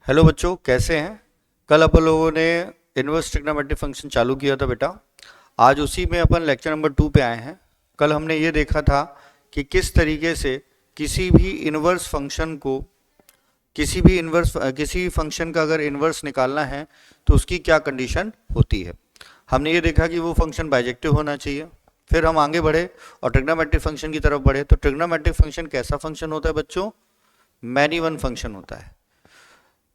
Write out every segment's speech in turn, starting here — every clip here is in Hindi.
हेलो बच्चों, कैसे हैं। कल अपन लोगों ने इनवर्स ट्रिग्नोमेट्रिक फंक्शन चालू किया था बेटा। आज उसी में अपन लेक्चर नंबर 2 पे आए हैं। कल हमने ये देखा था कि किस तरीके से किसी भी इनवर्स फंक्शन को किसी फंक्शन का अगर इनवर्स निकालना है तो उसकी क्या कंडीशन होती है। हमने ये देखा कि वो फंक्शन बाइजेक्टिव होना चाहिए। फिर हम आगे बढ़े और ट्रिग्नोमेट्रिक फंक्शन की तरफ बढ़े। तो ट्रिग्नोमेट्रिक फंक्शन कैसा फंक्शन होता है बच्चों? मैनी वन फंक्शन होता है।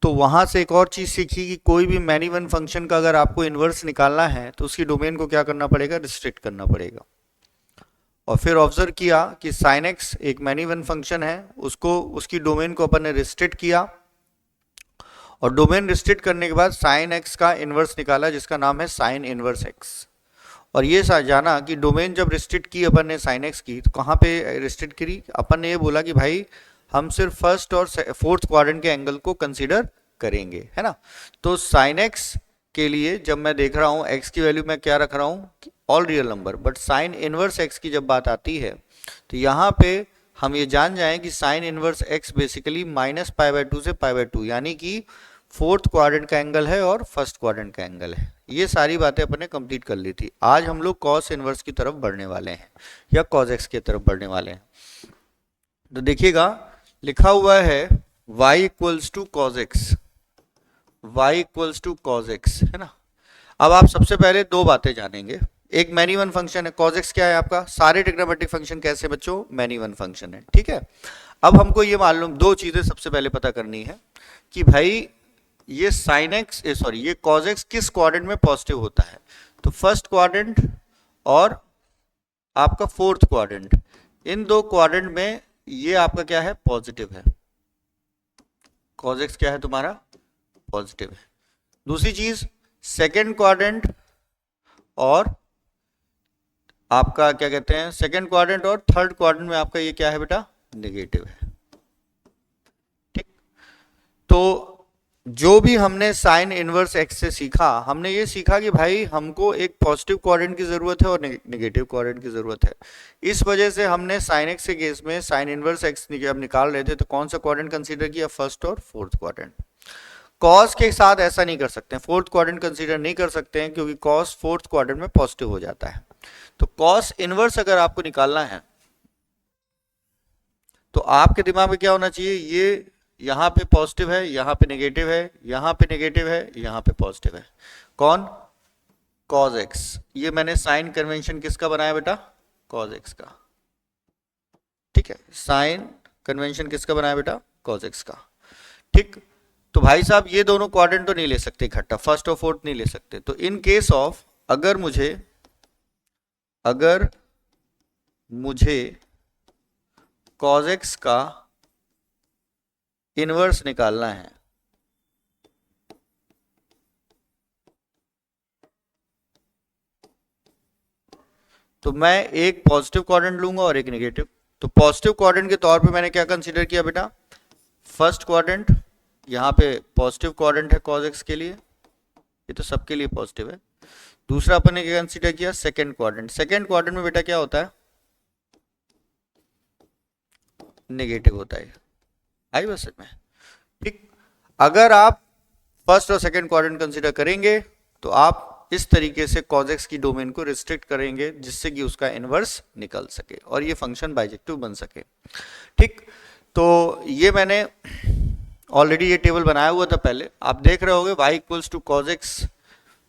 तो वहां से एक और चीज सीखी कि कोई भी मैनी वन फंक्शन का अगर आपको इन्वर्स निकालना है तो उसकी डोमेन को क्या करना पड़ेगा? रिस्ट्रिक्ट करना पड़ेगा। और फिर ऑब्जर्व किया कि साइन एक्स एक मैनी वन फंक्शन है, उसको उसकी डोमेन को अपन ने रिस्ट्रिक्ट किया और डोमेन रिस्ट्रिक्ट करने के बाद साइन एक्स का इन्वर्स निकाला जिसका नाम है साइन इन्वर्स एक्स। और ये जाना कि डोमेन जब रिस्ट्रिक्ट की अपन ने साइन एक्स की तो कहाँ पे रिस्ट्रिक्ट करी? अपन ने ये बोला कि भाई हम सिर्फ फर्स्ट और फोर्थ क्वाड्रेंट के एंगल को कंसीडर करेंगे, है ना। तो साइन एक्स के लिए जब मैं देख रहा हूँ एक्स की वैल्यू मैं क्या रख रहा हूँ? All real number. But sine inverse x की जब बात आती है तो यहाँ पे हम ये जान जाएं कि साइन इनवर्स एक्स बेसिकली -π/2 से π/2 यानी कि फोर्थ क्वाड्रेंट का एंगल है और फर्स्ट क्वाड्रेंट का एंगल है। ये सारी बातें अपन ने कंप्लीट कर ली थी। आज हम लोग कॉस इनवर्स की तरफ बढ़ने वाले हैं या कॉस एक्स की तरफ बढ़ने वाले हैं। तो देखिएगा लिखा हुआ है y equals to cos x, y equals to cos x, है ना। अब आप सबसे पहले दो बातें जानेंगे। एक मैनी वन फंक्शन है, कॉस एक्स क्या है आपका? सारे ट्रिग्नोमेट्रिक फंक्शन कैसे बच्चों? मैनी वन फंक्शन है, ठीक है। अब हमको ये मालूम दो चीजें सबसे पहले पता करनी है कि भाई ये साइन एक्स सॉरी ये कॉस एक्स किस क्वाड्रेंट में पॉजिटिव होता है। तो फर्स्ट क्वाड्रेंट और आपका फोर्थ क्वाड्रेंट, इन दो क्वाड्रेंट में ये आपका क्या है? पॉजिटिव है। कॉस एक्स क्या है तुम्हारा? पॉजिटिव है। दूसरी चीज सेकेंड क्वाड्रेंट और आपका क्या कहते हैं, सेकेंड क्वाड्रेंट और थर्ड क्वाड्रेंट में आपका ये क्या है बेटा? नेगेटिव है, ठीक। तो जो भी हमने साइन इनवर्स एक्स से सीखा, हमने ये सीखा कि भाई हमको एक पॉजिटिव क्वाड्रेंट की जरूरत है और नेगेटिव क्वाड्रेंट की जरूरत है। इस वजह से हमने साइन एक्स के केस में साइन इनवर्स एक्स जब निकाल रहे थे तो कौन सा क्वाड्रेंट कंसीडर किया? फर्स्ट और फोर्थ क्वाड्रेंट। कॉस के साथ ऐसा नहीं कर सकते, फोर्थ क्वाड्रेंट कंसीडर नहीं कर सकते हैं क्योंकि कॉस फोर्थ क्वाड्रेंट में पॉजिटिव हो जाता है। तो कॉस इनवर्स अगर आपको निकालना है तो आपके दिमाग में क्या होना चाहिए? ये यहां पे पॉजिटिव है, यहां पे नेगेटिव है, यहां पे नेगेटिव है, यहां पे पॉजिटिव है। कौन? Cos x. ये मैंने साइन कन्वेंशन किसका बनाया बेटा? कॉस एक्स का, ठीक है। साइन कन्वेंशन किसका बनाया बेटा? कॉस एक्स का, ठीक। तो भाई साहब ये दोनों क्वाड्रेंट तो नहीं ले सकते इकट्ठा, फर्स्ट और फोर्थ नहीं ले सकते। तो इन केस ऑफ अगर मुझे कॉस एक्स का इनवर्स निकालना है तो मैं एक पॉजिटिव क्वाड्रेंट लूंगा और एक नेगेटिव। तो पॉजिटिव क्वाड्रेंट के तौर पे मैंने क्या कंसीडर किया बेटा? फर्स्ट क्वाड्रेंट, यहां पे पॉजिटिव क्वाड्रेंट है कॉस एक्स के लिए, ये तो सबके लिए पॉजिटिव है। दूसरा अपन ने क्या कंसीडर किया? Second quadrant. सेकंड क्वाड्रेंट में बेटा क्या होता है? नेगेटिव होता है। आई बस में, ठीक। अगर आप फर्स्ट और सेकंड क्वाड्रेंट कंसीडर करेंगे तो आप इस तरीके से कॉस एक्स की डोमेन को रिस्ट्रिक्ट करेंगे जिससे कि उसका इनवर्स निकल सके और ये फंक्शन बाइजेक्टिव बन सके, ठीक। तो ये मैंने ऑलरेडी ये टेबल बनाया हुआ था पहले, आप देख रहे होगे y equals to cos x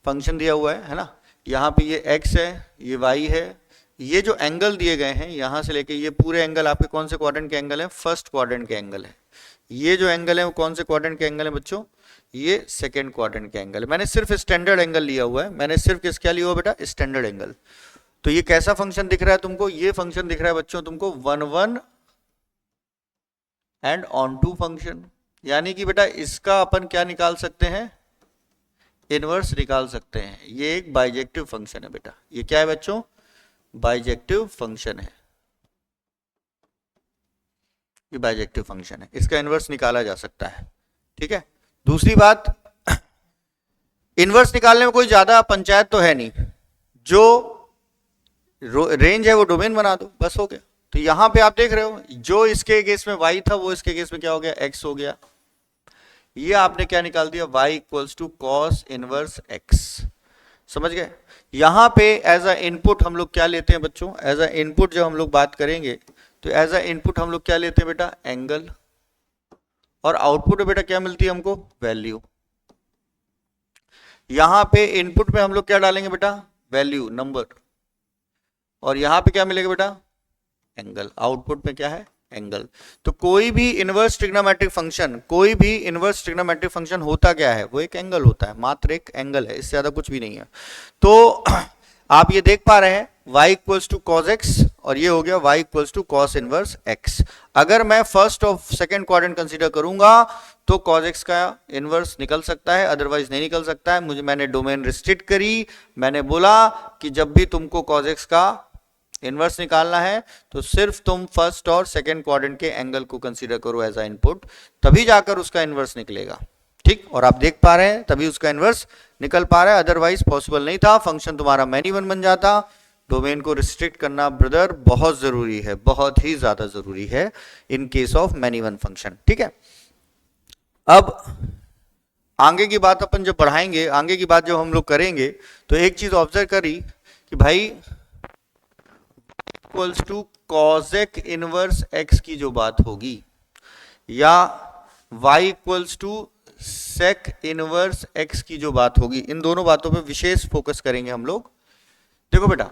function दिया हुआ है ना। यहाँ पे ये x है, ये y है, ये जो एंगल दिए गए हैं यहां से लेके ये पूरे एंगल आपके कौन से क्वाड्रेंट के एंगल है? फर्स्ट क्वाड्रेंट के एंगल है। ये जो एंगल है वो कौन से क्वाड्रेंट के एंगल है बच्चों? ये सेकंड क्वाड्रेंट के एंगल है। मैंने सिर्फ स्टैंडर्ड एंगल लिया हुआ है, मैंने सिर्फ किसका लिया हुआ बेटा? Standard angle. तो ये कैसा फंक्शन दिख रहा है तुमको? ये फंक्शन दिख रहा है बच्चों तुमको 1 एंड ऑन टू फंक्शन, यानी कि बेटा इसका अपन क्या निकाल सकते हैं? इनवर्स निकाल सकते हैं। ये एक बाइजेक्टिव फंक्शन है बेटा। ये क्या है बच्चों? बाइजेक्टिव फंक्शन है। ये बाइजेक्टिव फंक्शन है, इसका इनवर्स निकाला जा सकता है, ठीक है। दूसरी बात, इनवर्स निकालने में कोई ज्यादा पंचायत तो है नहीं, जो रेंज है वो डोमेन बना दो, बस हो गया। तो यहां पे आप देख रहे हो जो इसके केस में y था वो इसके केस में क्या हो गया? x हो गया। ये आपने क्या निकाल दिया, y equals to cos inverse x। समझ गए। यहां पे एज अ इनपुट हम लोग क्या लेते हैं बच्चों, एज अ इनपुट जब हम लोग बात करेंगे तो एज अ इनपुट हम लोग क्या लेते हैं बेटा, एंगल, और आउटपुट में बेटा क्या मिलती है हमको, वैल्यू। यहां पे इनपुट में हम लोग क्या डालेंगे बेटा, वैल्यू, नंबर, और यहां पे क्या मिलेगा बेटा, एंगल। आउटपुट में क्या है, एंगल। तो कोई भी इनवर्स ट्रिग्नोमेट्रिक फंक्शन, कोई भी इनवर्स ट्रिग्नोमेट्रिक फंक्शन होता क्या है, वो एक एंगल होता है, मात्र एक एंगल है, इससे ज्यादा कुछ भी नहीं है। तो आप ये देख पा रहे हैं y equals to cos x, और ये हो गया y equals to cos inverse x। अगर मैं फर्स्ट और सेकंड क्वाड्रेंट कंसीडर करूंगा तो cos x का इनवर्स निकल सकता है, अदरवाइज नहीं निकल सकता है। मुझे, मैंने डोमेन रिस्ट्रिक्ट करी, मैंने बोला कि जब भी तुमको cos x का इनवर्स निकालना है तो सिर्फ तुम फर्स्ट और सेकंड क्वाड्रेंट के एंगल को कंसीडर करो एज अ इनपुट, तभी जाकर उसका इनवर्स निकलेगा। ठीक, और आप देख पा रहे हैं तभी उसका इनवर्स निकल पा रहा है, अदरवाइज पॉसिबल नहीं था। फंक्शन तुम्हारा मैनी वन बन जाता। डोमेन को रिस्ट्रिक्ट करना ब्रदर बहुत जरूरी है, बहुत ही ज्यादा जरूरी है in case of many one function. ठीक है, अब आगे की बात अपन जब बढ़ाएंगे, आगे की बात जब हम लोग करेंगे तो एक चीज ऑब्जर्व करी कि भाई equals to cosec inverse x की जो बात होगी, या y equals to sec inverse x की जो बात होगी, इन दोनों बातों पे विशेष फोकस करेंगे हम लोग। देखो बेटा,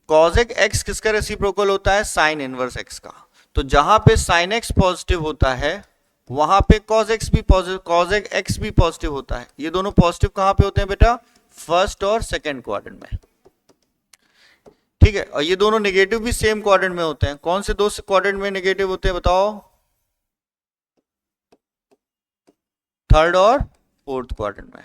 कॉसेक x किसका रेसिप्रोकल होता है, साइन इनवर्स x का। तो जहां पे साइन x पॉजिटिव होता है वहां पे cos x भी पॉजिटिव, cosec x भी पॉजिटिव होता है। ये दोनों पॉजिटिव कहां पे होते हैं बेटा, फर्स्ट और सेकंड क्वाड्रेंट में। ठीक है, और ये दोनों नेगेटिव भी सेम क्वाड्रेंट में होते हैं। कौन से दो क्वाड्रेंट में नेगेटिव होते हैं बताओ, थर्ड और फोर्थ क्वाड्रेंट में।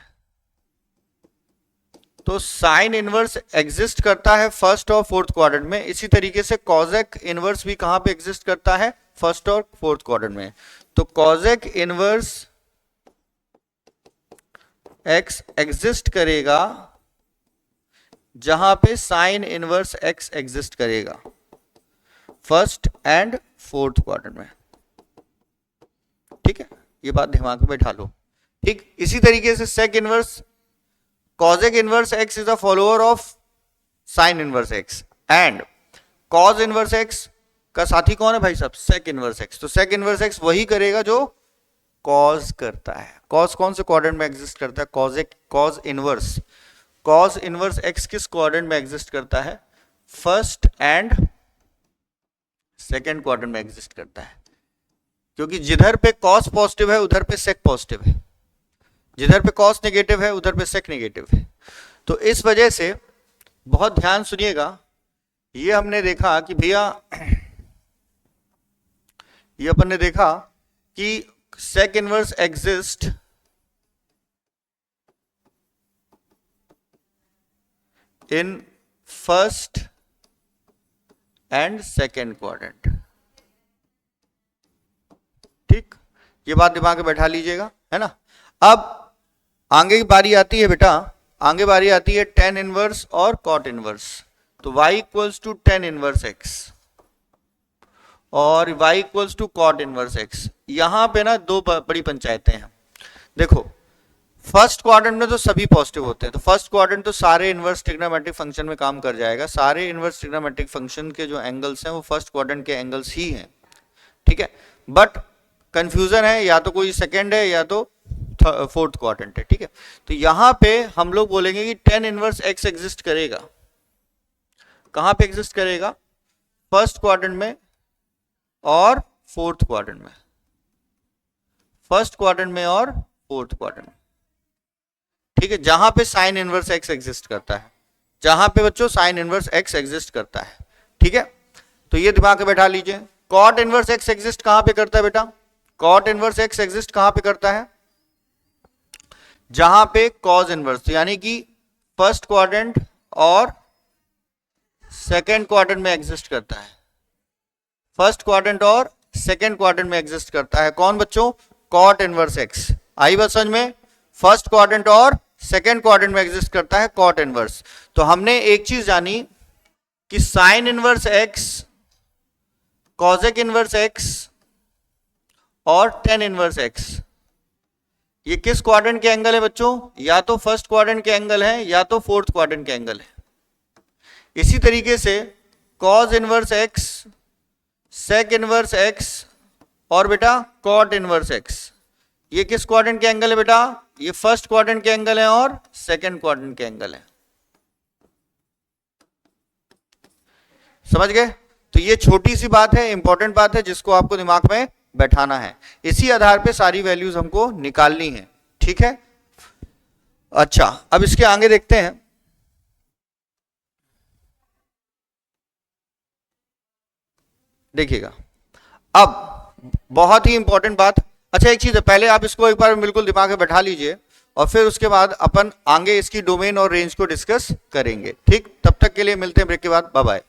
तो साइन इनवर्स एग्जिस्ट करता है फर्स्ट और फोर्थ क्वाड्रेंट में, इसी तरीके से कॉसेक इनवर्स भी कहां पे एग्जिस्ट करता है, फर्स्ट और फोर्थ क्वाड्रेंट में। तो कॉसेक इनवर्स एक्स एग्जिस्ट करेगा जहां पे साइन इनवर्स एक्स एग्जिस्ट करेगा, फर्स्ट एंड फोर्थ क्वाड्रेंट में। ठीक है, ये बात दिमाग में बैठा लो। ठीक, इसी तरीके से sec inverse, cosec inverse x is a follower of sine inverse x, and cos inverse x का साथी कौन है भाई साहब, सेक इनवर्स x। तो सेक इनवर्स x वही करेगा जो cos करता है। cos कौन से क्वाड्रेंट में एग्जिस्ट करता है, cos इनवर्स x किस क्वाड्रेंट में एग्जिस्ट करता है, फर्स्ट एंड सेकंड क्वाड्रेंट में एग्जिस्ट करता है। क्योंकि जिधर पे cos पॉजिटिव है उधर पे sec पॉजिटिव है, जिधर पे cos नेगेटिव है उधर पे sec नेगेटिव है। तो इस वजह से बहुत ध्यान सुनिएगा, ये हमने देखा कि भैया, ये अपन ने देखा कि sec inverse exist in first and second quadrant. ठीक, ये बात दिमाग में बैठा लीजिएगा, है ना। अब आगे की बारी आती है बेटा, आगे बारी आती है tan इनवर्स और cot इनवर्स। तो y equals to tan inverse x और y equals to cot inverse x। यहां पे ना दो बड़ी पंचायतें हैं। देखो, फर्स्ट क्वाड्रेंट में तो सभी पॉजिटिव होते हैं, तो फर्स्ट क्वाड्रेंट तो सारे इनवर्स ट्रिग्नोमेट्रिक फंक्शन में काम कर जाएगा। सारे इनवर्स ट्रिग्नोमेट्रिक फंक्शन के जो एंगल्स हैं वो फर्स्ट क्वाड्रेंट के एंगल्स ही हैं। ठीक है, बट कंफ्यूजन है, या तो कोई सेकंड है या तो फोर्थ क्वाड्रेंट है। ठीक है, तो यहां पे हम लोग बोलेंगे कि tan इनवर्स x एग्जिस्ट करेगा, कहां पे एग्जिस्ट करेगा, फर्स्ट क्वाड्रेंट में और फोर्थ क्वाड्रेंट में, फर्स्ट क्वाड्रेंट में और फोर्थ क्वाड्रेंट में। ठीक है, जहां पे साइन इनवर्स x एग्जिस्ट करता है, जहां पे बच्चों साइन इनवर्स x एग्जिस्ट करता है। ठीक है, तो ये दिमाग में बैठा लीजिए। cot इनवर्स x एग्जिस्ट कहां पे करता है बेटा, cot इनवर्स x एग्जिस्ट कहां पे करता है, जहां पे cos इनवर्स, यानी कि फर्स्ट क्वाड्रेंट और सेकेंड क्वाड्रेंट में एग्जिस्ट करता है, फर्स्ट क्वाड्रेंट और सेकेंड क्वाड्रेंट में एग्जिस्ट करता है। कौन बच्चों, cot इनवर्स x। आई बात समझ में, फर्स्ट क्वाड्रेंट और सेकेंड क्वाड्रेंट में एग्जिस्ट करता है cot इनवर्स। तो हमने एक चीज जानी कि sign inverse x, cosec inverse x और tan इनवर्स x, ये किस क्वाड्रेंट के एंगल है बच्चों? या तो फर्स्ट क्वाड्रेंट के एंगल है या तो फोर्थ क्वाड्रेंट के एंगल है। इसी तरीके से cos inverse x, sec inverse x और बेटा cot इनवर्स x, ये किस क्वाड्रेंट के एंगल है बेटा? ये फर्स्ट क्वाड्रेंट के एंगल है और सेकंड क्वाड्रेंट के एंगल है। समझ गए? तो ये छोटी सी बात है, इंपॉर्टेंट बात है, जिसको आपको दिमाग में बैठाना है। इसी आधार पे सारी वैल्यूज हमको निकालनी है। ठीक है, अच्छा अब इसके आगे देखते हैं। देखिएगा, अब बहुत ही इंपॉर्टेंट बात। अच्छा एक चीज है, पहले आप इसको एक बार बिल्कुल दिमाग में बैठा लीजिए और फिर उसके बाद अपन आगे इसकी डोमेन और रेंज को डिस्कस करेंगे। ठीक, तब तक के लिए मिलते हैं ब्रेक के बाद। Bye bye.